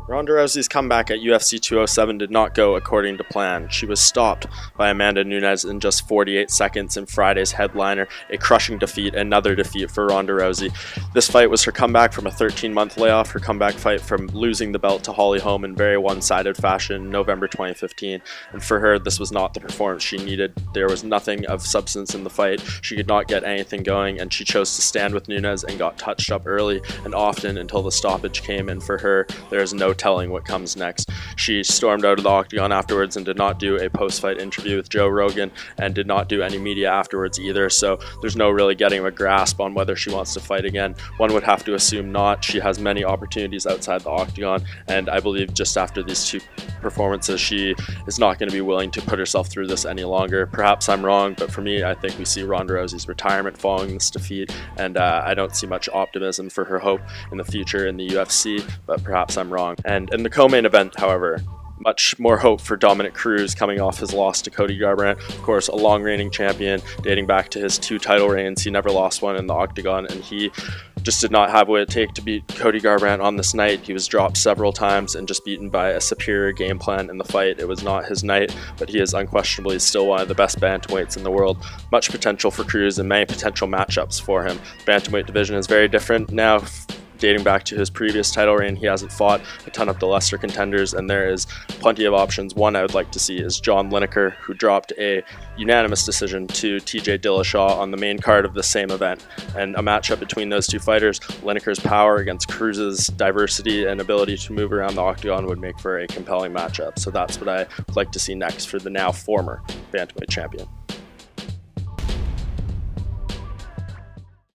Ronda Rousey's comeback at UFC 207 did not go according to plan. She was stopped by Amanda Nunes in just 48 seconds in Friday's headliner, a crushing defeat, another defeat for Ronda Rousey. This fight was her comeback from a 13-month layoff, her comeback fight from losing the belt to Holly Holm in very one-sided fashion in November 2015. And for her, this was not the performance she needed. There was nothing of substance in the fight. She could not get anything going, and she chose to stand with Nunes and got touched up early and often until the stoppage came. And for her, there is no telling what comes next. She stormed out of the octagon afterwards and did not do a post-fight interview with Joe Rogan and did not do any media afterwards either, so there's no really getting a grasp on whether she wants to fight again. One would have to assume not. She has many opportunities outside the octagon, and I believe just after these two performances she is not going to be willing to put herself through this any longer. Perhaps I'm wrong, but for me, I think we see Ronda Rousey's retirement following this defeat, and I don't see much optimism for her hope in the future in the UFC, but perhaps I'm wrong. And in the co-main event, however, much more hope for Dominic Cruz coming off his loss to Cody Garbrandt. Of course, a long-reigning champion dating back to his 2 title reigns. He never lost one in the octagon, and he just did not have what it take to beat Cody Garbrandt on this night. He was dropped several times and just beaten by a superior game plan in the fight. It was not his night, but he is unquestionably still one of the best bantamweights in the world. Much potential for Cruz and many potential matchups for him. The bantamweight division is very different now. Dating back to his previous title reign, he hasn't fought a ton of the lesser contenders, and there is plenty of options. One I would like to see is John Lineker, who dropped a unanimous decision to TJ Dillashaw on the main card of the same event. And a matchup between those two fighters, Lineker's power against Cruz's diversity and ability to move around the octagon, would make for a compelling matchup. So that's what I would like to see next for the now former bantamweight champion.